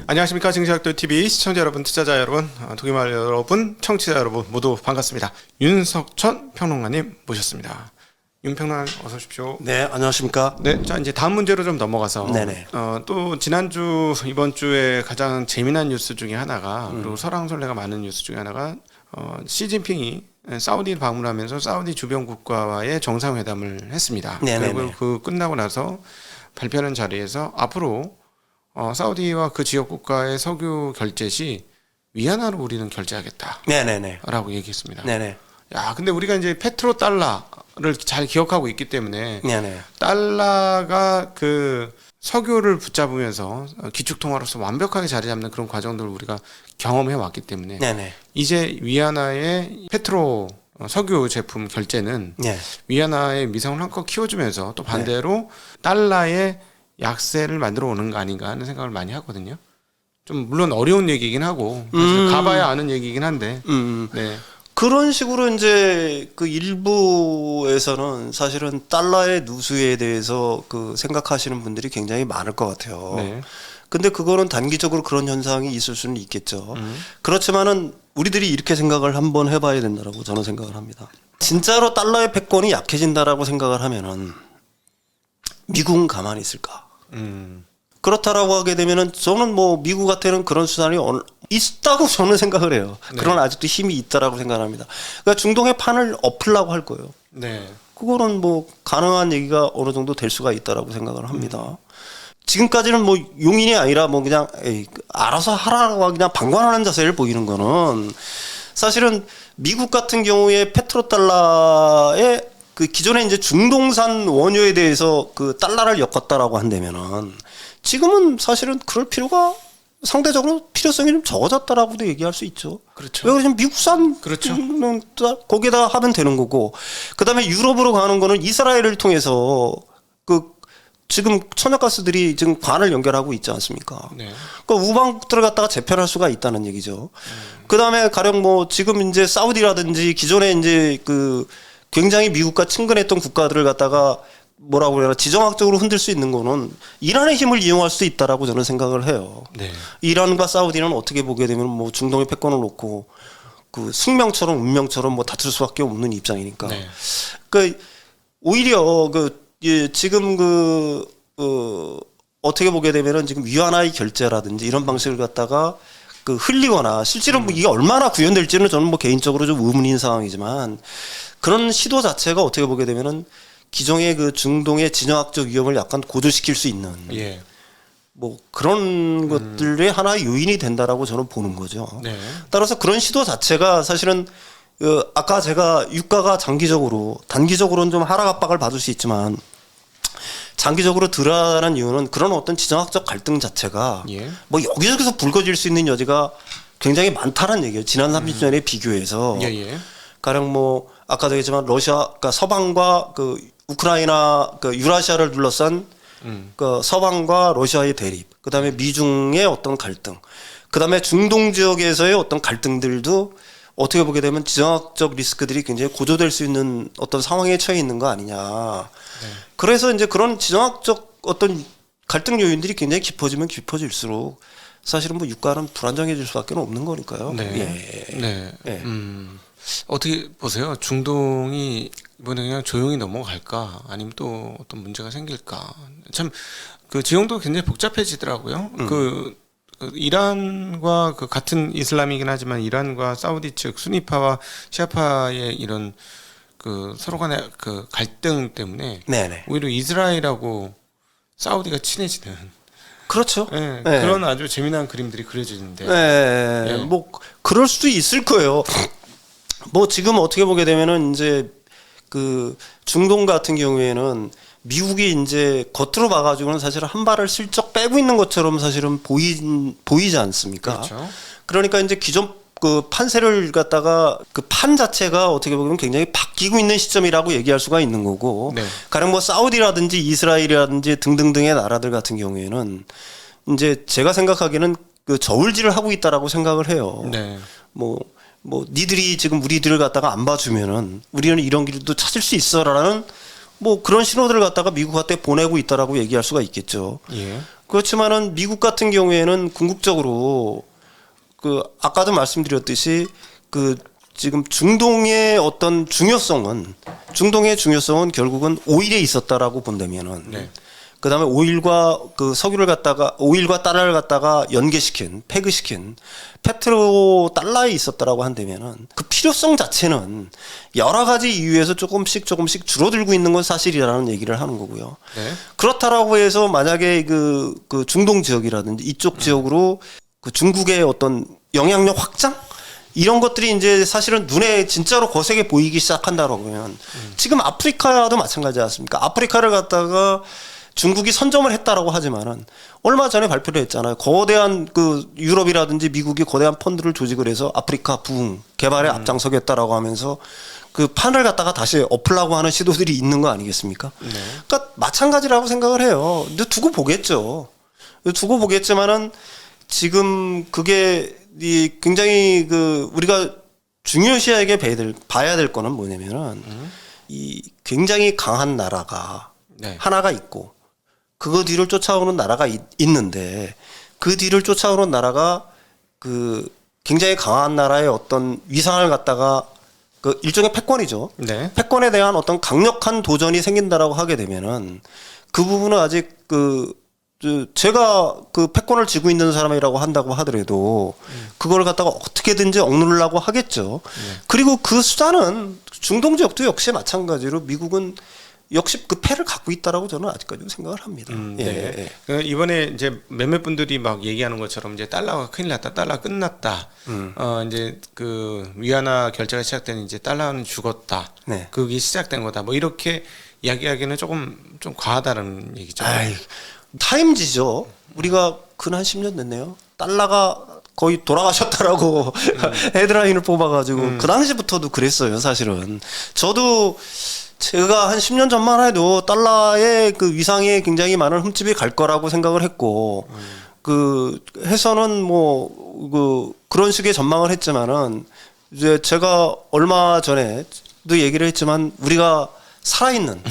안녕하십니까. 증시학도TV 시청자 여러분, 투자자 여러분, 독일말 여러분, 청취자 여러분 모두 반갑습니다. 윤석천 평론가님 모셨습니다. 윤 평론가님 어서 오십시오. 네, 안녕하십니까. 네, 자 이제 다음 문제로 좀 넘어가서 네네. 또 지난주 이번 주에 가장 재미난 뉴스 중에 하나가 그리고 설왕설래가 많은 뉴스 중에 하나가 시진핑이 사우디를 방문하면서 사우디 주변 국가와의 정상회담을 했습니다. 네네네. 그리고 그 끝나고 나서 발표하는 자리에서 앞으로 사우디와 그 지역 국가의 석유 결제 시 위안화로 우리는 결제하겠다라고 네네네. 얘기했습니다. 네네. 야, 근데 우리가 이제 페트로 달러를 잘 기억하고 있기 때문에 네네. 달러가 그 석유를 붙잡으면서 기축통화로서 완벽하게 자리 잡는 그런 과정들을 우리가 경험해 왔기 때문에 네네. 이제 위안화의 페트로 석유 제품 결제는 네. 위안화의 미성을 한껏 키워주면서 또 반대로 달러의 약세를 만들어 오는 거 아닌가 하는 생각을 많이 하거든요. 좀 물론 어려운 얘기긴 하고 사실 가봐야 아는 얘기긴 한데 네. 그런 식으로 이제 그 일부에서는 사실은 달러의 누수에 대해서 그 생각하시는 분들이 굉장히 많을 것 같아요. 네. 근데 그거는 단기적으로 그런 현상이 있을 수는 있겠죠. 그렇지만은 우리들이 이렇게 생각을 한번 해봐야 된다라고 저는 생각을 합니다. 진짜로 달러의 패권이 약해진다라고 생각을 하면은 미국은 가만히 있을까? 그렇다라고 하게 되면은 저는 뭐 미국한테는 그런 수단이 있다고 저는 생각을 해요. 네. 그런 아직도 힘이 있다라고 생각합니다. 그러니까 중동의 판을 엎으려고 할 거예요. 네. 그거는 뭐 가능한 얘기가 어느 정도 될 수가 있다라고 생각을 합니다. 지금까지는 뭐 용인이 아니라 뭐 그냥 알아서 하라고 그냥 방관하는 자세를 보이는 거는 사실은 미국 같은 경우에 페트로달러의 그 기존에 이제 중동산 원유에 대해서 그 달러를 엮었다라고 한다면은 지금은 사실은 그럴 필요가 상대적으로 필요성이 좀 적어졌다라고도 얘기할 수 있죠. 그렇죠. 왜 그러냐면 미국산 그렇죠. 거기에다 하면 되는 거고, 그다음에 유럽으로 가는 거는 이스라엘을 통해서 그 지금 천연가스들이 지금 관을 연결하고 있지 않습니까? 네. 그러니까 우방국들을 갖다가 재편할 수가 있다는 얘기죠. 그다음에 가령 뭐 지금 이제 사우디라든지 기존에 이제 그 굉장히 미국과 친근했던 국가들을 갖다가 뭐라고 그래야 지정학적으로 흔들 수 있는 거는 이란의 힘을 이용할 수 있다라고 저는 생각을 해요. 네. 이란과 사우디는 어떻게 보게 되면 뭐 중동의 패권을 놓고 그 숙명처럼 운명처럼 뭐 다툴 수밖에 없는 입장이니까. 네. 그 오히려 지금 어떻게 보게 되면은 지금 위안화의 결제라든지 이런 방식을 갖다가 그 흘리거나 실제로 뭐 이게 얼마나 구현될지는 저는 뭐 개인적으로 좀 의문인 상황이지만 그런 시도 자체가 어떻게 보게 되면은 기존의 그 중동의 진영학적 위험을 약간 고조시킬 수 있는 예. 뭐 그런 것들의 하나의 요인이 된다라고 저는 보는 거죠. 네. 따라서 그런 시도 자체가 사실은 아까 제가 유가가 단기적으로는 좀 하락 압박을 받을 수 있지만 장기적으로 드러나는 이유는 그런 어떤 지정학적 갈등 자체가 예. 뭐 여기저기서 불거질 수 있는 여지가 굉장히 많다는 얘기예요. 지난 30년에 비교해서. 예. 가령 뭐 아까도 얘기했지만 그러니까 서방과 그 우크라이나 그 유라시아를 둘러싼 그 서방과 러시아의 대립, 그다음에 미중의 어떤 갈등, 그다음에 중동 지역에서의 어떤 갈등들도 어떻게 보게 되면 지정학적 리스크들이 굉장히 고조될 수 있는 어떤 상황에 처해 있는 거 아니냐. 네. 그래서 이제 그런 지정학적 어떤 갈등 요인들이 굉장히 깊어지면 깊어질수록 사실은 뭐 유가는 불안정해질 수밖에 없는 거니까요. 네. 예. 네. 예. 어떻게 보세요? 중동이 이번에 그냥 조용히 넘어갈까? 아니면 또 어떤 문제가 생길까? 참 그 지형도 굉장히 복잡해지더라고요. 그 이란과 그 같은 이슬람이긴 하지만 이란과 사우디 측 수니파와 시아파의 이런 그 서로 간의 그 갈등 때문에 네네. 오히려 이스라엘하고 사우디가 친해지는 그렇죠. 네, 네. 그런 아주 재미난 그림들이 그려지는데 네. 뭐 그럴 수도 있을 거예요. 뭐 지금 어떻게 보게 되면은 이제 그 중동 같은 경우에는 미국이 이제 겉으로 봐가지고는 사실 한 발을 슬쩍 빼고 있는 것처럼 사실은 보이지 않습니까? 그렇죠. 그러니까 이제 기존 그 판세를 갖다가 그 판 자체가 어떻게 보면 굉장히 바뀌고 있는 시점이라고 얘기할 수가 있는 거고. 네. 가령 뭐 사우디라든지 이스라엘이라든지 등등등의 나라들 같은 경우에는 이제 제가 생각하기에는 그 저울질을 하고 있다라고 생각을 해요. 네. 뭐 니들이 지금 우리들을 갖다가 안 봐주면은 우리는 이런 길도 찾을 수 있어라는 뭐 그런 신호들을 갖다가 미국한테 보내고 있다라고 얘기할 수가 있겠죠. 예. 그렇지만은 미국 같은 경우에는 궁극적으로 그 아까도 말씀드렸듯이 그 지금 중동의 어떤 중요성은 결국은 오일에 있었다라고 본다면은 네. 그다음에 오일과 그 석유를 갖다가 오일과 달러를 갖다가 연계시킨 패그시킨 페트로 달러에 있었다라고 한다면은 그 필요성 자체는 여러 가지 이유에서 조금씩 줄어들고 있는 건 사실이라는 얘기를 하는 거고요. 네. 그렇다라고 해서 만약에 그 중동 지역이라든지 이쪽 지역으로 그 중국의 어떤 영향력 확장 이런 것들이 이제 사실은 눈에 진짜로 거세게 보이기 시작한다라고 하면 지금 아프리카도 마찬가지지 않습니까? 아프리카를 갖다가 중국이 선점을 했다라고 하지만은 얼마 전에 발표를 했잖아요. 거대한 그 유럽이라든지 미국이 거대한 펀드를 조직을 해서 아프리카 부흥 개발에 앞장서겠다라고 하면서 그 판을 갖다가 다시 엎으려고 하는 시도들이 있는 거 아니겠습니까? 네. 그러니까 마찬가지라고 생각을 해요. 근데 두고 보겠지만은 지금 그게 이 굉장히 그 우리가 중요시하게 봐야 될 거는 뭐냐면은 이 굉장히 강한 나라가 네. 하나가 있고 그거 뒤를 쫓아오는 나라가 있는데 그 뒤를 쫓아오는 나라가 그 굉장히 강한 나라의 어떤 위상을 갖다가 그 일종의 패권이죠. 네. 패권에 대한 어떤 강력한 도전이 생긴다라고 하게 되면은 그 부분은 아직 제가 그 패권을 쥐고 있는 사람이라고 한다고 하더라도 그걸 갖다가 어떻게든지 억누르려고 하겠죠. 그리고 그 수단은 중동 지역도 역시 마찬가지로 미국은 역시 그 패를 갖고 있다라고 저는 아직까지도 생각을 합니다. 네. 그 이번에 이제 몇몇 분들이 막 얘기하는 것처럼 이제 달러가 큰일 났다, 달러 끝났다. 이제 그 위안화 결제가 시작되는 이제 달러는 죽었다. 네. 그게 시작된 거다. 뭐 이렇게 이야기하기는 좀 과하다는 얘기죠. 아이, 타임지죠. 우리가 근 한 10년 됐네요. 달러가 거의 돌아가셨다라고 헤드라인을 뽑아가지고 그 당시부터도 그랬어요. 사실은 저도 제가 한 10년 전만 해도 달러의 그 위상에 굉장히 많은 흠집이 갈 거라고 생각을 했고 그 해서는 뭐 그런 식의 전망을 했지만은 이제 제가 얼마 전에도 얘기를 했지만 우리가 살아있는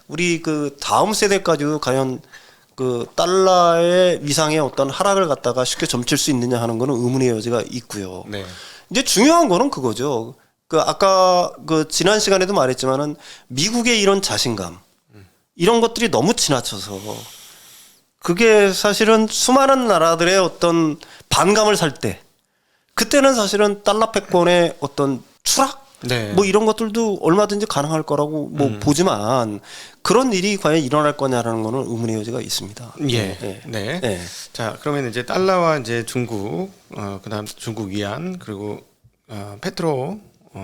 우리 그 다음 세대까지도 과연 그 달러의 위상의 어떤 하락을 갖다가 쉽게 점칠 수 있느냐 하는 거는 의문의 여지가 있고요. 네. 이제 중요한 거는 그거죠. 그 아까 그 지난 시간에도 말했지만은 미국의 이런 자신감 이런 것들이 너무 지나쳐서 그게 사실은 수많은 나라들의 어떤 반감을 살 때 그때는 사실은 달러 패권의 어떤 추락 네. 뭐 이런 것들도 얼마든지 가능할 거라고 뭐 보지만 그런 일이 과연 일어날 거냐라는 거는 의문의 여지가 있습니다. 예. 네. 네. 네. 자, 그러면 이제 달러와 이제 중국, 그다음 중국 위안 그리고 페트로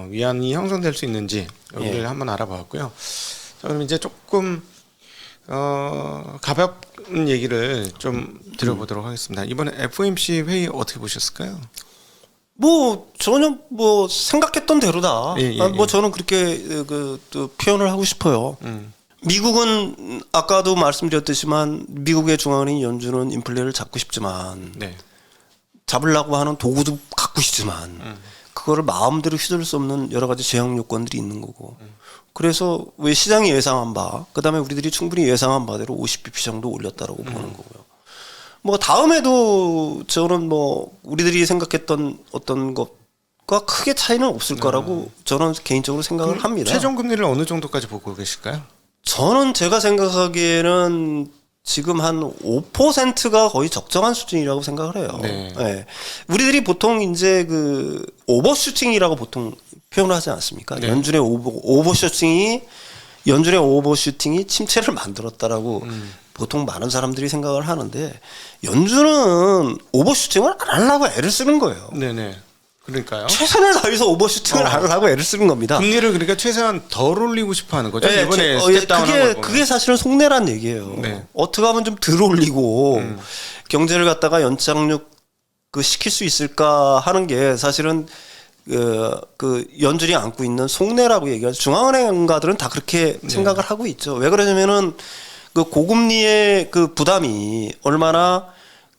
위안이 형성될 수 있는지 여기를 한번 알아봤고요. 자, 그럼 이제 조금 가볍은 얘기를 좀 드려보도록 하겠습니다. 이번에 FOMC 회의 어떻게 보셨을까요? 뭐 전혀 뭐 생각했던 대로다. 예, 예, 뭐 예. 저는 그렇게 또 표현을 하고 싶어요. 미국은 아까도 말씀드렸듯이만 미국의 중앙은행 연준은 인플레를 잡고 싶지만 네. 잡으려고 하는 도구도 갖고 싶지만 그거를 마음대로 휘둘 수 없는 여러 가지 제약 요건들이 있는 거고. 그래서 왜 시장이 예상한 바, 그다음에 우리들이 충분히 예상한 바대로 50bp 정도 올렸다라고 보는 거고요. 뭐 다음에도 저는 뭐 우리들이 생각했던 어떤 것과 크게 차이는 없을 거라고 저는 개인적으로 생각을 합니다. 최종 금리를 어느 정도까지 보고 계실까요? 저는 제가 생각하기에는 지금 한 5%가 거의 적정한 수준이라고 생각을 해요. 네. 네. 우리들이 보통 이제 그 오버슈팅이라고 보통 표현을 하지 않습니까? 네. 연준의 오버슈팅이 침체를 만들었다라고 보통 많은 사람들이 생각을 하는데 연준은 오버슈팅을 안 하려고 애를 쓰는 거예요. 네네. 그러니까요. 최선을 다해서 오버슈팅을 안 하려고 애를 쓰는 겁니다. 금리를 그러니까 최소한 덜 올리고 싶어하는 거죠. 네, 이번에 스텝다운한 거 그게 사실은 속내란 얘기예요. 네. 어떻게 하면 좀 덜 올리고 경제를 갖다가 연착륙 시킬 수 있을까 하는 게 사실은 그 연준이 안고 있는 속내라고 얘기하죠. 중앙은행가들은 다 그렇게 생각을 하고 있죠. 왜 그러냐면은 그 고금리의 그 부담이 얼마나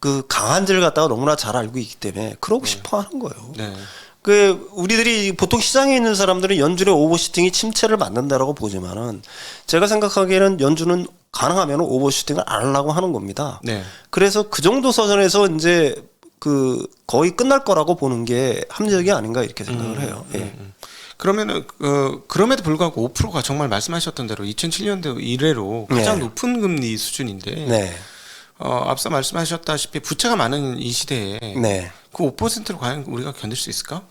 그 강한지를 갖다가 너무나 잘 알고 있기 때문에 그러고 싶어 하는 거예요. 네. 그 우리들이 보통 시장에 있는 사람들은 연준의 오버슈팅이 침체를 만든다라고 보지만은 제가 생각하기에는 연준은 가능하면 오버슈팅을 안 하려고 하는 겁니다. 네. 그래서 그 정도 선에서 이제 그 거의 끝날 거라고 보는 게 합리적이 아닌가 이렇게 생각을 해요. 예. 그러면은 그럼에도 불구하고 5%가 정말 말씀하셨던 대로 2007년도 이래로 가장 네. 높은 금리 수준인데 네. 앞서 말씀하셨다시피 부채가 많은 이 시대에 네. 그 5%를 과연 우리가 견딜 수 있을까?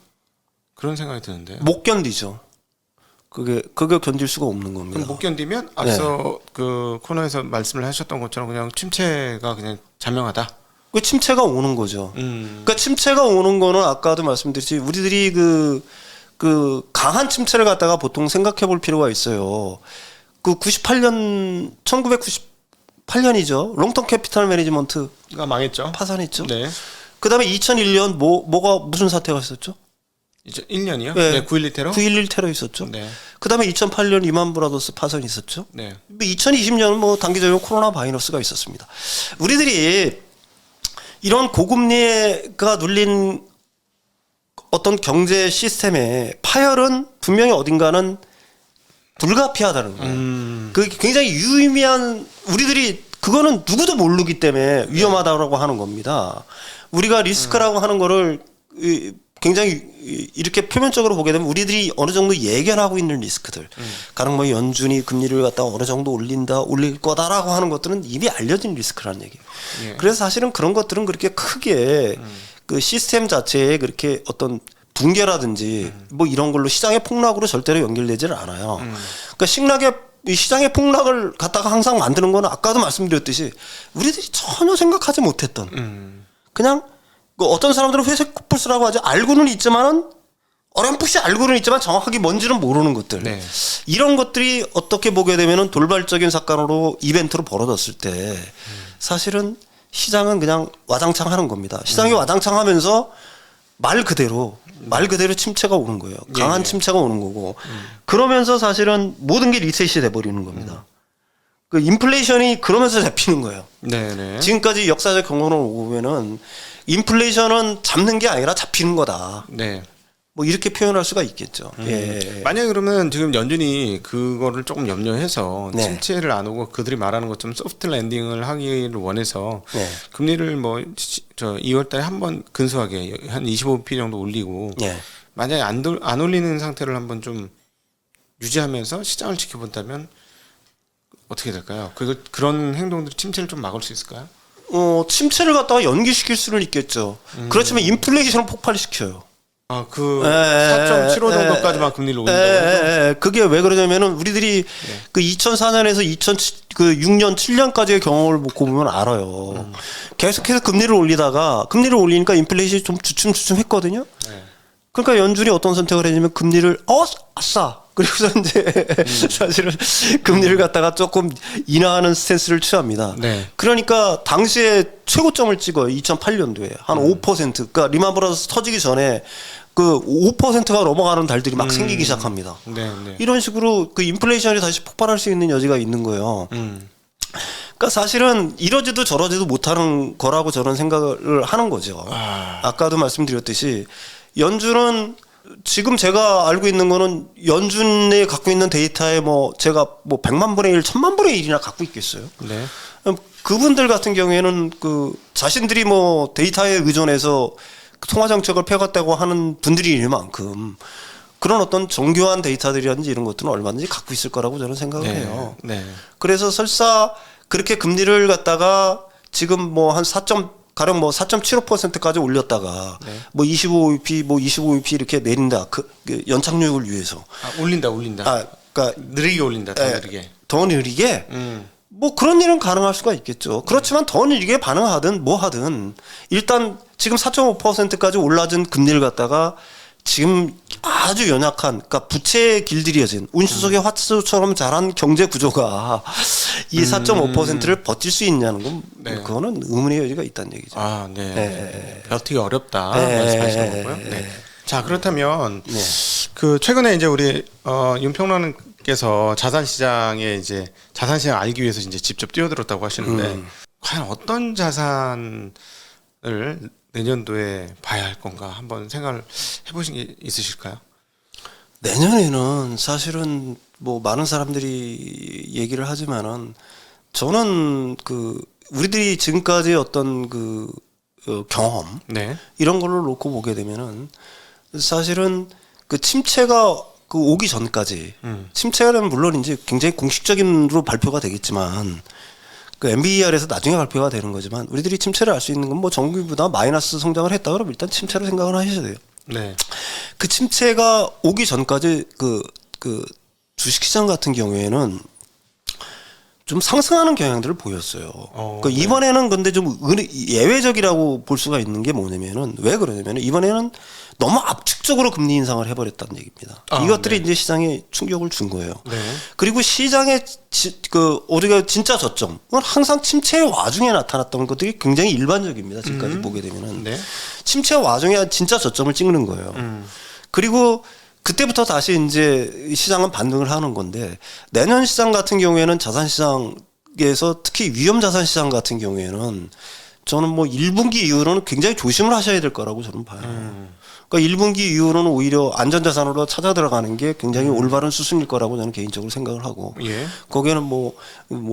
그런 생각이 드는데요. 못 견디죠. 그게 견딜 수가 없는 겁니다. 그럼 못 견디면 앞서 그 코너에서 말씀을 하셨던 것처럼 그냥 침체가 그냥 자명하다. 그 침체가 오는 거죠. 그러니까 침체가 오는 거는 아까도 말씀드렸지 우리들이 그 강한 침체를 갖다가 보통 생각해 볼 필요가 있어요. 그 1998년이죠. 롱텀 캐피탈 매니지먼트가 망했죠. 파산했죠. 네. 그다음에 2001년 뭐가 무슨 사태가 있었죠? 이제 1년이요? 네. 네. 9.11 테러? 9.11 테러 있었죠. 네. 그다음에 2008년 리만 브라더스 파산이 있었죠. 네. 2020년은 뭐 단기적으로 코로나 바이러스가 있었습니다. 우리들이 이런 고금리가 눌린 어떤 경제 시스템의 파열은 분명히 어딘가는 불가피하다는 거예요. 그게 굉장히 유의미한 우리들이 그거는 누구도 모르기 때문에 위험하다고 하는 겁니다. 우리가 리스크라고 하는 거를 굉장히 이렇게 표면적으로 보게 되면 우리들이 어느 정도 예견하고 있는 리스크들, 가령 뭐 연준이 금리를 갖다가 어느 정도 올릴 거다라고 하는 것들은 이미 알려진 리스크라는 얘기예요. 예. 그래서 사실은 그런 것들은 그렇게 크게 그 시스템 자체에 그렇게 어떤 붕괴라든지 뭐 이런 걸로 시장의 폭락으로 절대로 연결되지는 않아요. 그러니까 이 시장의 폭락을 갖다가 항상 만드는 거는 아까도 말씀드렸듯이 우리들이 전혀 생각하지 못했던 그냥 그 어떤 사람들은 회색 코뿔소라고 하죠. 알고는 있지만은 어렴풋이 알고는 있지만 정확하게 뭔지는 모르는 것들. 네. 이런 것들이 어떻게 보게 되면은 돌발적인 사건으로 이벤트로 벌어졌을 때 사실은 시장은 그냥 와장창 하는 겁니다. 시장이 와장창 하면서 말 그대로 침체가 오는 거예요. 강한 침체가 오는 거고. 그러면서 사실은 모든 게 리셋이 돼버리는 겁니다. 그 인플레이션이 그러면서 잡히는 거예요. 네네. 지금까지 역사적 경험을 보면은 인플레이션은 잡는 게 아니라 잡히는 거다. 네. 뭐 이렇게 표현할 수가 있겠죠. 예. 만약에 그러면 지금 연준이 그거를 조금 염려해서 네. 침체를 안 오고 그들이 말하는 것처럼 소프트 랜딩을 하기를 원해서 네. 금리를 뭐 저 2월 달에 한번 근소하게 한 25p 정도 올리고 예. 만약에 안 올리는 상태를 한번 좀 유지하면서 시장을 지켜본다면 어떻게 될까요? 그런 행동들이 침체를 좀 막을 수 있을까요? 침체를 갖다가 연기시킬 수는 있겠죠. 그렇지만 인플레이션을 폭발시켜요. 아, 4.75 정도까지만 금리를 올린다고 해도? 그게 왜 그러냐면은 우리들이 그 2004년에서 2006년, 7년까지의 경험을 놓고 보면 알아요. 계속해서 금리를 올리니까 인플레이션이 좀 주춤주춤했거든요. 네. 그러니까 연준이 어떤 선택을 했냐면 금리를 아싸. 그리고서 이제 사실은 금리를 갖다가 조금 인하하는 스탠스를 취합니다. 네. 그러니까 당시에 최고점을 찍어요. 2008년도에 한 5%. 그러니까 리만 브라더스 터지기 전에 그 5%가 넘어가는 달들이 막 생기기 시작합니다. 네, 네. 이런 식으로 그 인플레이션이 다시 폭발할 수 있는 여지가 있는 거예요. 그러니까 사실은 이러지도 저러지도 못하는 거라고 저는 생각을 하는 거죠. 아까도 말씀드렸듯이 연준은 지금 제가 알고 있는 거는 연준에 갖고 있는 데이터에 뭐 제가 뭐 100만 분의 1, 1000만 분의 1이나 갖고 있겠어요. 네. 그분들 같은 경우에는 그 자신들이 뭐 데이터에 의존해서 통화 정책을 펴갔다고 하는 분들이만큼 그런 어떤 정교한 데이터들이라든지 이런 것들은 얼마든지 갖고 있을 거라고 저는 생각을 해요. 네. 그래서 설사 그렇게 금리를 갖다가 지금 뭐 한 4.75%까지 올렸다가 뭐 25bp 이렇게 내린다. 그 연착륙을 위해서. 올린다. 그러니까 느리게 올린다. 더 느리게. 더 느리게. 뭐 그런 일은 가능할 수가 있겠죠. 그렇지만 더 느리게 반응하든 뭐 하든 일단 지금 4.5%까지 올라진 금리를 갖다가 지금 아주 연약한, 그러니까 부채에 길들여진 운수 속의 화수처럼 자란 경제 구조가 이 4.5%를 버틸 수 있냐는 건 그거는 의문의 여지가 있다는 얘기죠. 아, 네. 버티기 어렵다 말씀하시는 거고요. 네. 자, 그렇다면 그 최근에 이제 우리 윤평론께서 자산 시장에 이제 자산 시장 알기 위해서 이제 직접 뛰어들었다고 하시는데 과연 어떤 자산을 내년도에 봐야 할 건가 한번 생각을 해보신 게 있으실까요? 내년에는 사실은 뭐 많은 사람들이 얘기를 하지만은 저는 그 우리들이 지금까지 어떤 그 경험 네. 이런 걸로 놓고 보게 되면은 사실은 그 침체가 그 오기 전까지 침체는 물론 이제 굉장히 공식적인으로 발표가 되겠지만 그 MBER에서 나중에 발표가 되는 거지만 우리들이 침체를 알 수 있는 건 뭐 전기보다 마이너스 성장을 했다 그러면 일단 침체로 생각을 하셔야 돼요. 네. 그 침체가 오기 전까지 그 주식시장 같은 경우에는 좀 상승하는 경향들을 보였어요. 그러니까 네. 이번에는 근데 좀 예외적이라고 볼 수가 있는 게 뭐냐면은 왜 그러냐면은 이번에는 너무 압축적으로 금리 인상을 해버렸다는 얘기입니다. 이것들이 네. 이제 시장에 충격을 준 거예요. 네. 그리고 시장의 우리가 진짜 저점, 그건 항상 침체의 와중에 나타났던 것들이 굉장히 일반적입니다. 지금까지 보게 되면은 네. 침체 와중에 진짜 저점을 찍는 거예요. 그리고 그때부터 다시 이제 시장은 반등을 하는 건데 내년 시장 같은 경우에는 자산 시장에서 특히 위험 자산 시장 같은 경우에는 저는 뭐 1분기 이후로는 굉장히 조심을 하셔야 될 거라고 저는 봐요. 그러니까 1분기 이후로는 오히려 안전자산으로 찾아 들어가는 게 굉장히 올바른 수순일 거라고 저는 개인적으로 생각을 하고 예. 거기에는 뭐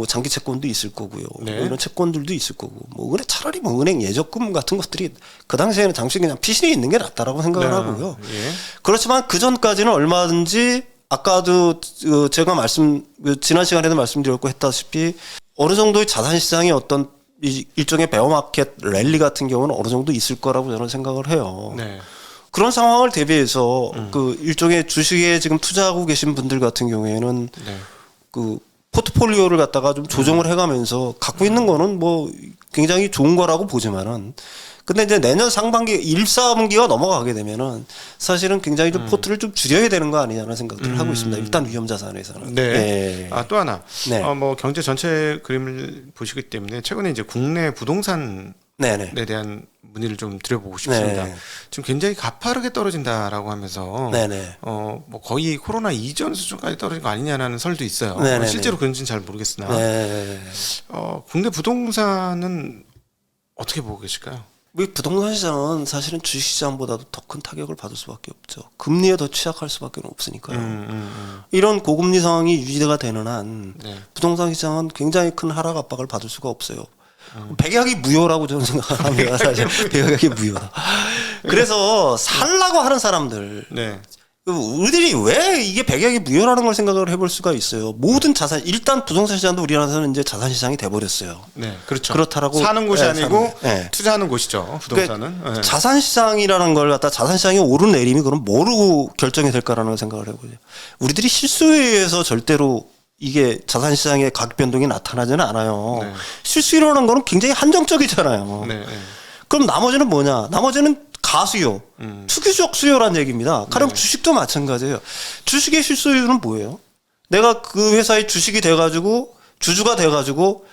장기 채권도 있을 거고요. 네. 뭐 이런 채권들도 있을 거고 뭐 그래 차라리 뭐 은행 예적금 같은 것들이 그 당시에는 잠시 그냥 피신이 있는 게 낫다라고 생각을 네. 하고요. 예. 그렇지만 그 전까지는 얼마든지 아까도 제가 지난 시간에도 말씀드렸고 했다시피 어느 정도의 자산 시장의 어떤 일종의 베어마켓 랠리 같은 경우는 어느 정도 있을 거라고 저는 생각을 해요. 네. 그런 상황을 대비해서 그 일종의 주식에 지금 투자하고 계신 분들 같은 경우에는 네. 그 포트폴리오를 갖다가 좀 조정을 해가면서 갖고 있는 거는 뭐 굉장히 좋은 거라고 보지만은 근데 이제 내년 상반기 1, 4분기가 넘어가게 되면은 사실은 굉장히 좀 포트를 좀 줄여야 되는 거 아니냐는 생각들을 하고 있습니다. 일단 위험 자산에서는. 네. 예. 또 하나. 네. 뭐 경제 전체 그림을 보시기 때문에 최근에 이제 국내 부동산에 네네. 대한 문의를 좀 드려보고 싶습니다. 네. 지금 굉장히 가파르게 떨어진다라고 하면서 네네. 뭐 거의 코로나 이전 수준까지 떨어진 거 아니냐라는 설도 있어요. 네네네. 실제로 그런지는 잘 모르겠으나 네. 국내 부동산은 어떻게 보고 계실까요? 우리 부동산 시장은 사실은 주식 시장보다도 더 큰 타격을 받을 수밖에 없죠. 금리에 더 취약할 수밖에 없으니까요. 이런 고금리 상황이 유지가 되는 한 네. 부동산 시장은 굉장히 큰 하락 압박을 받을 수가 없어요. 백약이 무효라고 저는 생각합니다. 사실 백약이 무효다. 그래서 살라고 하는 사람들 네. 우리들이 왜 이게 백약이 무효라는 걸 생각을 해볼 수가 있어요. 모든 자산 일단 부동산 시장도 우리나라에서는 이제 자산 시장이 돼버렸어요. 네, 그렇죠. 그렇다라고 사는 곳이 아니고 네. 투자하는 곳이죠. 부동산은. 그러니까 자산 시장이라는 걸 갖다 자산 시장의 오른 내림이 그럼 뭐로 결정이 될까라는 걸 생각을 해보죠. 우리들이 실수에 의해서 절대로 이게 자산 시장의 가격 변동이 나타나지는 않아요. 네. 실수라는 거는 굉장히 한정적이잖아요. 네. 그럼 나머지는 뭐냐? 나머지는 가수요. 투기적 수요란 얘기입니다. 가령 주식도 마찬가지예요. 주식의 실수요는 뭐예요? 내가 그 회사의 주식이 돼가지고 주주가 돼가지고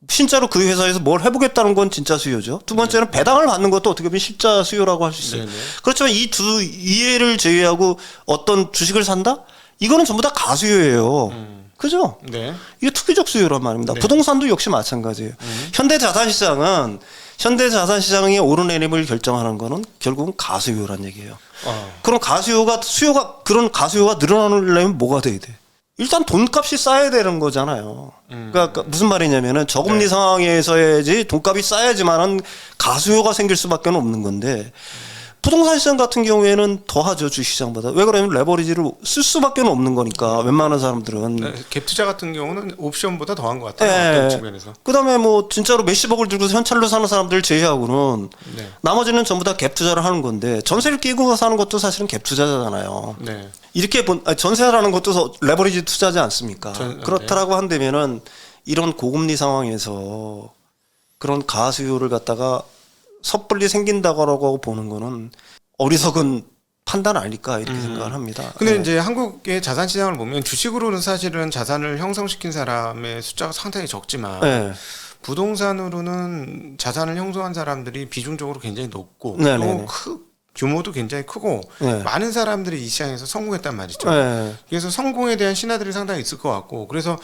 진짜로 그 회사에서 뭘 해보겠다는 건 진짜 수요죠. 두 번째는 배당을 받는 것도 어떻게 보면 실자 수요라고 할 수 있어요. 네네. 그렇지만 이 두 이해를 제외하고 어떤 주식을 산다? 이거는 전부 다 가수요예요. 그죠? 네. 이게 투기적 수요란 말입니다. 네. 부동산도 역시 마찬가지예요. 현대 자산 시장의 오르내림을 결정하는 거는 결국은 가수요란 얘기예요. 그럼 그런 가수요가 늘어나려면 뭐가 돼야 돼? 일단 돈값이 쌓여야 되는 거잖아요. 그러니까 무슨 말이냐면은 저금리 네. 상황에서야지 돈값이 쌓여야지만은 가수요가 생길 수밖에 없는 건데 부동산 시장 같은 경우에는 더하죠 주식시장보다. 왜 그러냐면 레버리지를 쓸 수밖에 없는 거니까 웬만한 사람들은. 네, 갭 투자 같은 경우는 옵션보다 더한 것 같아요. 네. 어떤 측면에서. 그다음에 뭐 진짜로 몇십억을 들고 현찰로 사는 사람들 제외하고는 네. 나머지는 전부 다 갭 투자를 하는 건데 전세를 끼고 사는 것도 사실은 갭 투자잖아요. 네. 이렇게 전세라는 것도 레버리지 투자지 않습니까? 네. 그렇다라고 한다면은 이런 고금리 상황에서 그런 가수요를 갖다가 섣불리 생긴다고 보는 거는 어리석은 판단 아닐까 이렇게 생각을 합니다. 근데 네. 이제 한국의 자산 시장을 보면 주식으로는 사실은 자산을 형성시킨 사람의 숫자가 상당히 적지만 네. 부동산으로는 자산을 형성한 사람들이 비중적으로 굉장히 높고 네네네. 또 규모도 굉장히 크고 네. 많은 사람들이 이 시장에서 성공했단 말이죠. 네. 그래서 성공에 대한 신화들이 상당히 있을 것 같고 그래서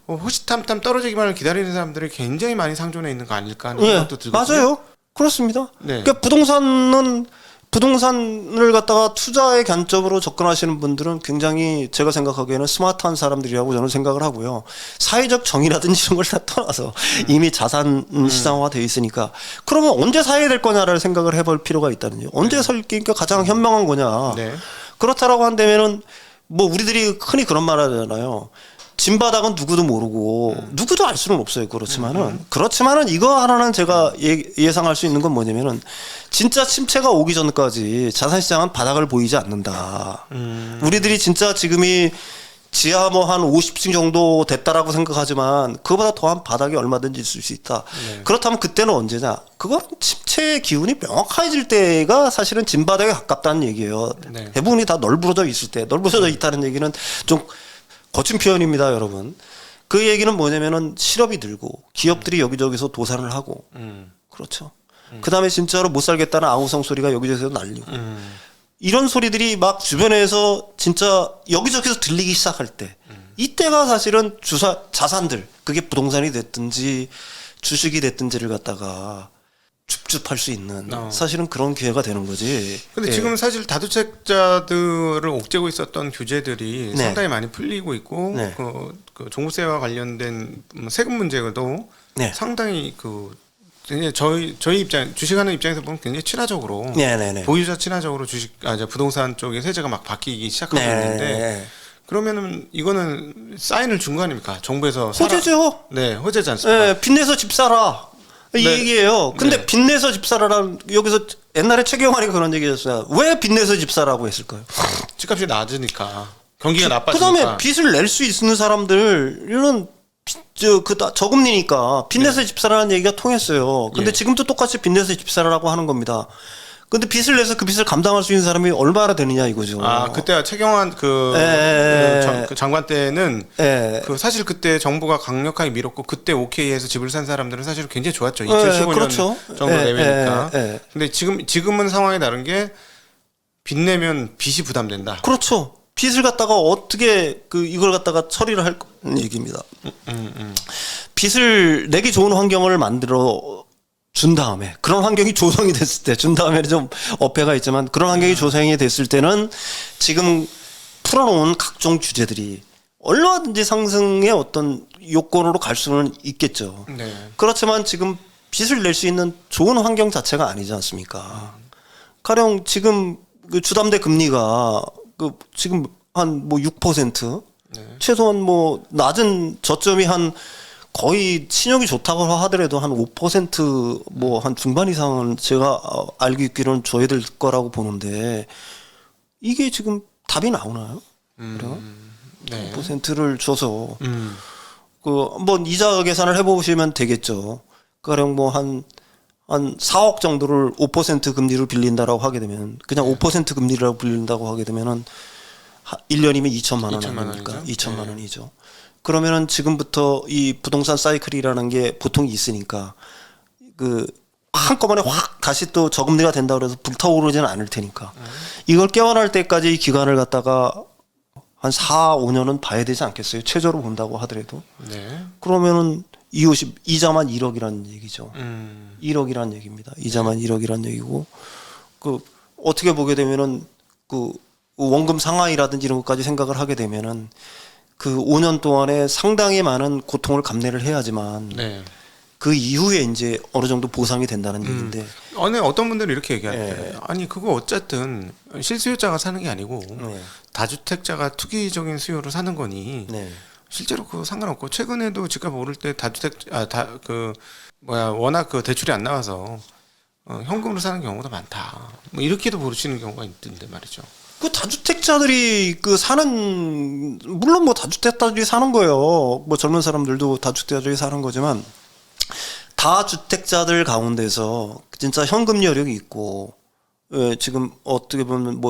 호시탐탐 떨어지기만을 기다리는 사람들이 굉장히 많이 상존해 있는 거 아닐까 하는 네. 생각도 들거든요. 맞아요. 그렇습니다. 네. 그러니까 부동산은 부동산을 갖다가 투자의 관점으로 접근하시는 분들은 굉장히 제가 생각하기에는 스마트한 사람들이라고 저는 생각을 하고요. 사회적 정의라든지 이런 걸 다 떠나서 이미 자산 시장화가 되어 있으니까 그러면 언제 사야 될 거냐를 생각을 해볼 필요가 있다는요. 언제 살 게 가장 현명한 거냐. 네. 그렇다라고 한다면은 뭐 우리들이 흔히 그런 말 하잖아요. 진바닥은 누구도 모르고 누구도 알 수는 없어요. 그렇지만은 이거 하나는 제가 예상할 수 있는 건 뭐냐면은 진짜 침체가 오기 전까지 자산시장은 바닥을 보이지 않는다. 우리들이 진짜 지금이 지하 뭐 한 50층 정도 됐다라고 생각하지만 그거보다 더한 바닥이 얼마든지 있을 수 있다. 네. 그렇다면 그때는 언제냐? 그건 침체의 기운이 명확해질 때가 사실은 진바닥에 가깝다는 얘기예요. 네. 대부분이 다 널브러져 있을 때, 널브러져 있다는 얘기는 좀 거친 표현입니다, 여러분. 그 얘기는 뭐냐면은 실업이 들고 기업들이 여기저기서 도산을 하고 그렇죠. 그다음에 진짜로 못 살겠다는 아우성 소리가 여기저기서 날리고 이런 소리들이 막 주변에서 진짜 여기저기서 들리기 시작할 때 이때가 사실은 자산들 그게 부동산이 됐든지 주식이 됐든지를 갖다가 줍줍할 수 있는 사실은 그런 기회가 되는 거지. 근데 지금 사실 다주택자들을 옥죄고 있었던 규제들이 네. 상당히 많이 풀리고 있고 네. 그 종부세와 관련된 세금 문제도 네. 상당히 굉장히 저희 입장 주식하는 입장에서 보면 굉장히 친화적으로 네네네. 보유자 친화적으로 이제 부동산 쪽에 세제가 막 바뀌기 시작하고 네. 있는데 그러면은 이거는 사인을 준 거 아닙니까? 정부에서 호재죠. 네, 호재지 않습니까? 네, 빚내서 집 사라. 이 네. 얘기예요. 근데 네. 빚내서 집 사라라는 여기서 옛날에 최경환이가 그런 얘기했어요. 왜 빚내서 집 사라고 했을까요? 집값이 낮으니까 경기가 나빠지니까. 그다음에 빚을 낼 수 있는 사람들은 저금리니까 빚내서 집 사라는 얘기가 통했어요. 근데 예. 지금도 똑같이 빚내서 집 사라라고 하는 겁니다. 근데 빚을 내서 그 빚을 감당할 수 있는 사람이 얼마나 되느냐 이거죠. 아 그때 최경환 그 장관 때는 예. 사실 그때 정부가 강력하게 밀었고 그때 오케이해서 집을 산 사람들은 사실 굉장히 좋았죠. 2015년 그렇죠. 정도 내외니까. 예. 근데 지금은 상황이 다른 게 빚 내면 빚이 부담된다. 그렇죠. 빚을 갖다가 어떻게 이걸 갖다가 처리를 할 얘기입니다. 빚을 내기 좋은 환경을 만들어 준 다음에 그런 환경이 조성이 됐을 때 준 다음에는 좀 어폐가 있지만 그런 환경이 조성이 됐을 때는 지금 풀어놓은 각종 규제들이 얼마든지 상승의 어떤 요건으로 갈 수는 있겠죠. 네. 그렇지만 지금 빚을 낼 수 있는 좋은 환경 자체가 아니지 않습니까? 가령 지금 그 주담대 금리가 지금 한 뭐 6%, 네. 최소한 뭐 낮은 저점이 한 거의 신용이 좋다고 하더라도 한 5% 한 중반 이상은 제가 알고 있기로는 줘야 될 거라고 보는데 이게 지금 답이 나오나요? 그래요? 네. 5%를 줘서 한번 이자 계산을 해보시면 되겠죠. 가령 뭐 한 4억 정도를 5% 금리로 빌린다라고 하게 되면 그냥 5% 금리라고 빌린다고 하게 되면은 1년이면 2천만 원 2천만 아닙니까? 원이죠. 2천만 네. 원이죠. 그러면은 지금부터 이 부동산 사이클이라는 게 보통 있으니까 한꺼번에 확 다시 또 저금리가 된다 그래서 불타오르지는 않을 테니까 이걸 깨어날 때까지 이 기간을 갖다가 한 4, 5년은 봐야 되지 않겠어요? 최저로 본다고 하더라도. 네. 그러면은 이자만 1억이라는 얘기죠. 1억이라는 얘기입니다. 이자만 1억이라는 얘기고 어떻게 보게 되면은 원금 상하이라든지 이런 것까지 생각을 하게 되면은 5년 동안에 상당히 많은 고통을 감내를 해야지만 네. 그 이후에 이제 어느 정도 보상이 된다는 얘기인데. 어떤 분들은 이렇게 얘기하는데 예. 아니 그거 어쨌든 실수요자가 사는 게 아니고 네. 다주택자가 투기적인 수요로 사는 거니 네. 실제로 상관없고 최근에도 집값 오를 때 워낙 대출이 안 나와서 현금으로 사는 경우가 많다. 뭐 이렇게도 보시는 경우가 있던데 말이죠. 다주택자들이 물론 뭐 다주택자들이 사는 거예요. 뭐 젊은 사람들도 다주택자들이 사는 거지만 다주택자들 가운데서 진짜 현금 여력이 있고 지금 어떻게 보면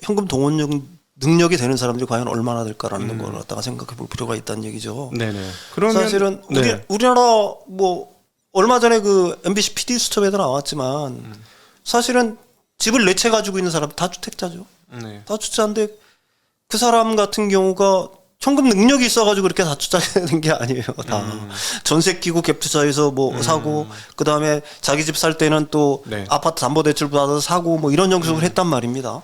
현금 동원 능력이 되는 사람들이 과연 얼마나 될까라는 걸 갖다가 생각해 볼 필요가 있다는 얘기죠. 네네. 그러면 사실은 네. 우리나라 얼마 전에 MBC PD 수첩에도 나왔지만 사실은 집을 4채 가지고 있는 사람 다주택자죠. 네. 다주택자인데 그 사람 같은 경우가 현금 능력이 있어가지고 그렇게 다 투자하는 게 아니에요. 다 전세 끼고 갭 투자해서 뭐 사고 그 다음에 자기 집 살 때는 또 네. 아파트 담보대출 받아서 사고 뭐 이런 형식으로 했단 말입니다.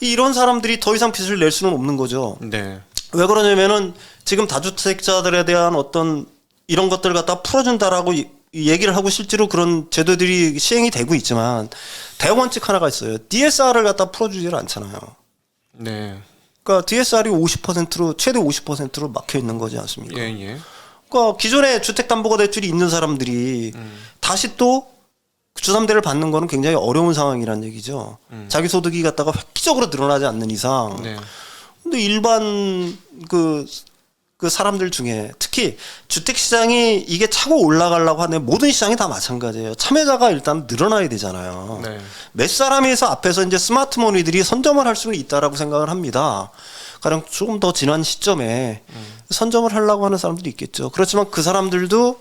이런 사람들이 더 이상 빚을 낼 수는 없는 거죠. 네. 왜 그러냐면은 지금 다주택자들에 대한 어떤 이런 것들을 갖다 풀어준다라고 이 얘기를 하고 실제로 그런 제도들이 시행이 되고 있지만 대원칙 하나가 있어요. DSR을 갖다 풀어주질 않잖아요. 네. 그러니까 DSR이 50%로 최대 50%로 막혀 있는 거지 않습니까? 예, 예. 그러니까 기존에 주택담보대출이 있는 사람들이 다시 또 주담대를 받는 거는 굉장히 어려운 상황이란 얘기죠. 자기 소득이 갖다가 획기적으로 늘어나지 않는 이상. 네. 근데 일반 그 사람들 중에 특히 주택시장이 이게 차고 올라가려고 하는 모든 시장이 다 마찬가지예요. 참여자가 일단 늘어나야 되잖아요. 네. 몇 사람에서 앞에서 이제 스마트머니들이 선점을 할 수는 있다라고 생각을 합니다. 가령 조금 더 지난 시점에 선점을 하려고 하는 사람들이 있겠죠. 그렇지만 그 사람들도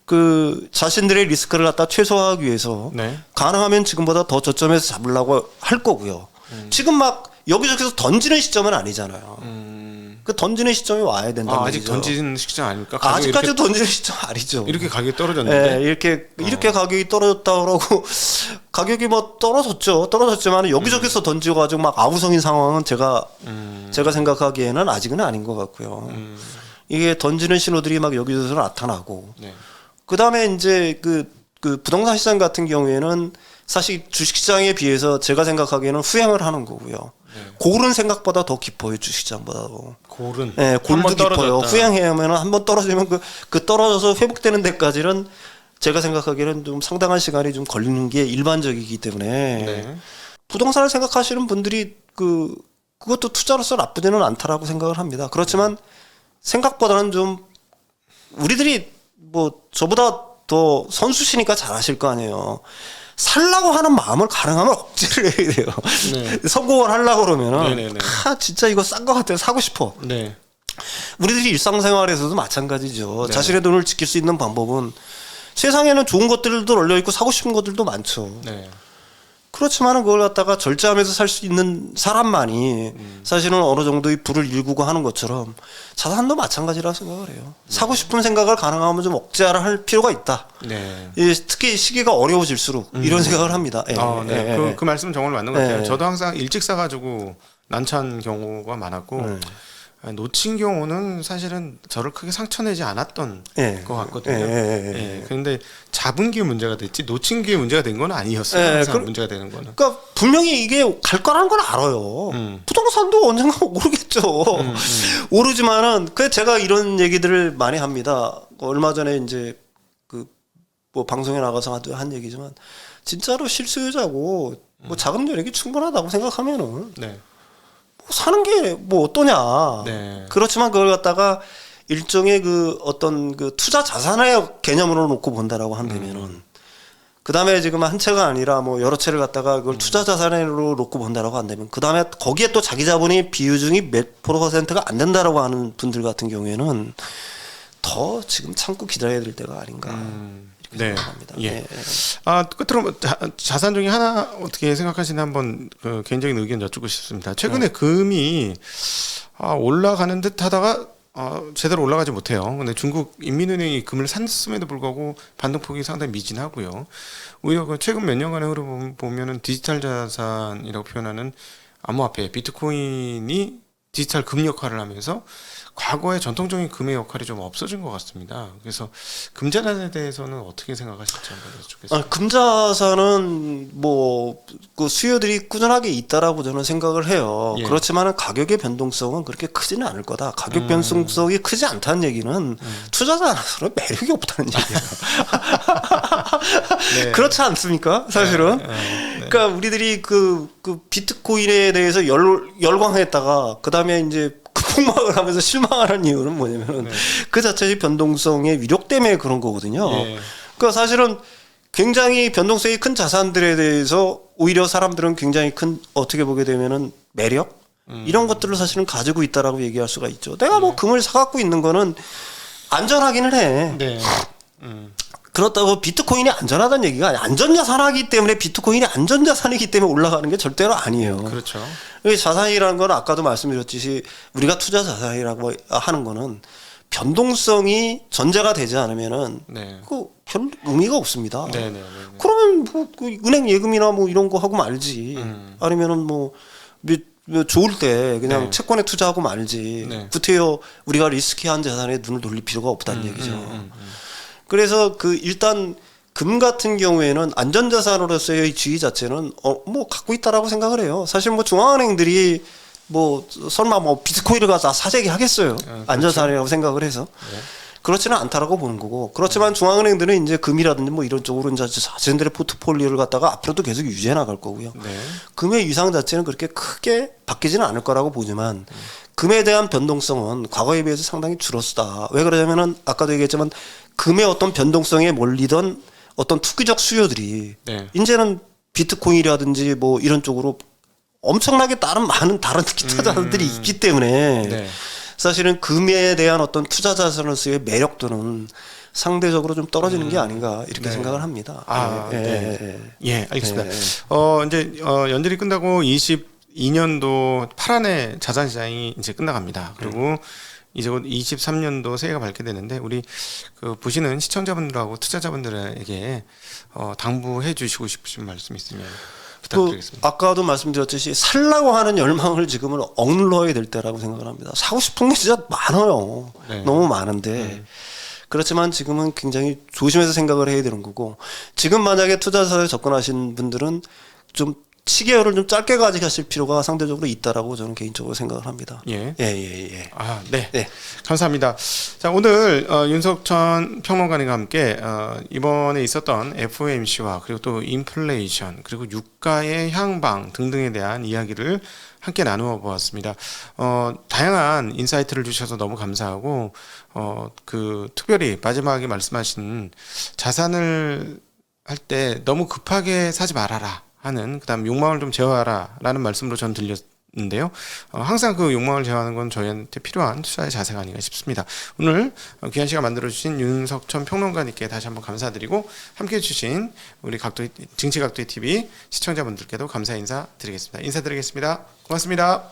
그 자신들의 리스크를 갖다 최소화하기 위해서 네. 가능하면 지금보다 더 저점에서 잡으려고 할 거고요. 지금 막 여기저기서 던지는 시점은 아니잖아요. 그 던지는 시점이 와야 된다는 아직 얘기죠. 던지는 시점 아닙니까? 가격이 아직까지 던지는 시점 아니죠. 이렇게 가격이 떨어졌는데. 네, 이렇게 가격이 떨어졌다 그러고 가격이 뭐 떨어졌지만 여기저기서 던지고가지고 막 아우성인 상황은 제가 생각하기에는 아직은 아닌 것 같고요. 이게 던지는 신호들이 막 여기저기서 나타나고. 네. 그 다음에 이제 그 부동산 시장 같은 경우에는 사실 주식시장에 비해서 제가 생각하기에는 후행을 하는 거고요. 네. 골은 생각보다 더 깊어요, 주식시장보다도. 골은. 네, 골도 한번 깊어요. 떨어졌다. 후행하면 한번 떨어지면 그 떨어져서 회복되는 데까지는 제가 생각하기에는 좀 상당한 시간이 좀 걸리는 게 일반적이기 때문에 네. 부동산을 생각하시는 분들이 그것도 투자로서 나쁘지는 않다라고 생각을 합니다. 그렇지만 생각보다는 좀 우리들이 뭐 저보다 더 선수시니까 잘 아실 거 아니에요. 살라고 하는 마음을 가능하면 억지를 해야 돼요. 네. 성공을 하려고 그러면은 네네네. 진짜 이거 싼 거 같아요. 사고 싶어. 네. 우리들이 일상생활에서도 마찬가지죠. 네. 자신의 돈을 지킬 수 있는 방법은 세상에는 좋은 것들도 널려 있고 사고 싶은 것들도 많죠. 네. 그렇지만은 그걸 갖다가 절제하면서 살 수 있는 사람만이 사실은 어느 정도의 부를 일구고 하는 것처럼 자산도 마찬가지라 생각을 해요. 사고 싶은 생각을 가능하면 좀 억제하라 할 필요가 있다. 네. 특히 시기가 어려워질수록 이런 생각을 합니다. 예, 네. 예, 그 말씀은 정말 맞는 것 같아요. 예. 저도 항상 일찍 사가지고 난처한 경우가 많았고 놓친 경우는 사실은 저를 크게 상처내지 않았던 예. 것 같거든요. 예. 그런데 잡은 게 문제가 됐지 놓친 게 문제가 된 건 아니었어요. 예. 항상 문제가 되는 거는. 그러니까 분명히 이게 갈 거라는 건 알아요. 부동산도 언젠가 오르겠죠. 오르지만은 제가 이런 얘기들을 많이 합니다. 얼마 전에 이제 뭐 방송에 나가서 한 얘기지만 진짜로 실수요자고 뭐 자금 여력이 충분하다고 생각하면은 네. 사는 게 뭐 어떠냐. 네. 그렇지만 그걸 갖다가 일종의 어떤 투자 자산의 개념으로 놓고 본다라고 한다면은 그 다음에 지금 한 채가 아니라 뭐 여러 채를 갖다가 그걸 투자 자산으로 놓고 본다라고 한다면 그 다음에 거기에 또 자기 자본이 비율중이 몇 %가 안 된다라고 하는 분들 같은 경우에는 더 지금 참고 기다려야 될 때가 아닌가. 이렇게 생각합니다. 예. 네. 끝으로 뭐 자산 중에 하나 어떻게 생각하시나 한번 개인적인 의견 여쭙고 싶습니다. 최근에 금이 올라가는 듯하다가 제대로 올라가지 못해요. 근데 중국 인민은행이 금을 샀음에도 불구하고 반등폭이 상당히 미진하고요. 오히려 최근 몇 년간의 흐름 보면은 디지털 자산이라고 표현하는 암호화폐 비트코인이 디지털 금 역할을 하면서 과거의 전통적인 금의 역할이 좀 없어진 것 같습니다. 그래서 금자산에 대해서는 어떻게 생각하실지 한번 여쭙겠습니다. 금자산은 뭐 수요들이 꾸준하게 있다라고 저는 생각을 해요. 예. 그렇지만 가격의 변동성은 그렇게 크지는 않을 거다. 가격 변동성이 크지 않다는 얘기는 투자자로서는 매력이 없다는 얘기예요. 네. 그렇지 않습니까? 사실은. 네. 그러니까 우리들이 그 비트코인에 대해서 열광했다가 그 다음에 이제 폭락을 하면서 실망하는 이유는 뭐냐면은 그 자체의 변동성의 위력 때문에 그런 거거든요. 예. 그러니까 사실은 굉장히 변동성이 큰 자산들에 대해서 오히려 사람들은 굉장히 큰 어떻게 보게 되면은 매력 이런 것들을 사실은 가지고 있다라고 얘기할 수가 있죠. 내가 뭐 금을 사갖고 있는 거는 안전하기는 해. 네. 그렇다고 비트코인이 안전하다는 얘기가 아니에요. 안전자산하기 때문에 비트코인이 안전자산이기 때문에 올라가는 게 절대로 아니에요. 그렇죠. 이 자산이라는 건 아까도 말씀드렸듯이 우리가 투자 자산이라고 하는 거는 변동성이 전제가 되지 않으면은 네. 그 별 의미가 없습니다. 네네네. 그러면 뭐그 은행 예금이나 뭐 이런 거 하고 말지. 아니면은 뭐 좋을 때 그냥 네. 채권에 투자하고 말지. 네. 구태여 우리가 리스키한 자산에 눈을 돌릴 필요가 없다는 얘기죠. 그래서 그 일단 금 같은 경우에는 안전자산으로서의 지위 자체는 뭐 갖고 있다라고 생각을 해요. 사실 뭐 중앙은행들이 뭐 설마 뭐 비트코인을 갖다 사재기 하겠어요. 그렇죠. 안전자산이라고 생각을 해서. 네. 그렇지는 않다라고 보는 거고. 그렇지만 중앙은행들은 이제 금이라든지 뭐 이런 쪽으로 이제 자신들의 포트폴리오를 갖다가 앞으로도 계속 유지해 나갈 거고요. 네. 금의 위상 자체는 그렇게 크게 바뀌지는 않을 거라고 보지만 금에 대한 변동성은 과거에 비해서 상당히 줄었다. 왜 그러냐면은 아까도 얘기했지만 금의 어떤 변동성에 몰리던 어떤 투기적 수요들이 네. 이제는 비트코인이라든지 뭐 이런 쪽으로 엄청나게 많은 다른 투자 자산들이 있기 때문에 네. 사실은 금에 대한 어떤 투자 자산으로서의 매력도는 상대적으로 좀 떨어지는 게 아닌가 이렇게 네. 생각을 합니다. 아, 예, 네. 예, 예. 예, 알겠습니다. 예, 이제 연들이 끝나고 22년도 파란의 자산 시장이 이제 끝나갑니다. 그리고 이제 곧 23년도 새해가 밝게 되는데 우리 그 보시는 시청자분들하고 투자자분들에게 당부해 주시고 싶으신 말씀 있으면 부탁드리겠습니다. 아까도 말씀드렸듯이 살라고 하는 열망을 지금은 억눌러야 될 때라고 생각을 합니다. 사고 싶은 게 진짜 많아요. 네. 너무 많은데 그렇지만 지금은 굉장히 조심해서 생각을 해야 되는 거고 지금 만약에 투자사에 접근하신 분들은 좀 시계열을 좀 짧게 가져가실 필요가 상대적으로 있다라고 저는 개인적으로 생각을 합니다. 예. 예. 아, 네. 네. 감사합니다. 자, 오늘 윤석천 평론가님과 함께 이번에 있었던 FOMC와 그리고 또 인플레이션 그리고 유가의 향방 등등에 대한 이야기를 함께 나누어 보았습니다. 다양한 인사이트를 주셔서 너무 감사하고 그 특별히 마지막에 말씀하신 자산을 할 때 너무 급하게 사지 말아라 하는 그다음 욕망을 좀 제어하라라는 말씀으로 전 들렸는데요. 항상 그 욕망을 제어하는 건 저희한테 필요한 투자의 자세가 아닌가 싶습니다. 오늘 귀한 시간 만들어주신 윤석천 평론가님께 다시 한번 감사드리고 함께해 주신 우리 정치각도의 TV 시청자분들께도 감사 인사드리겠습니다. 인사드리겠습니다. 고맙습니다.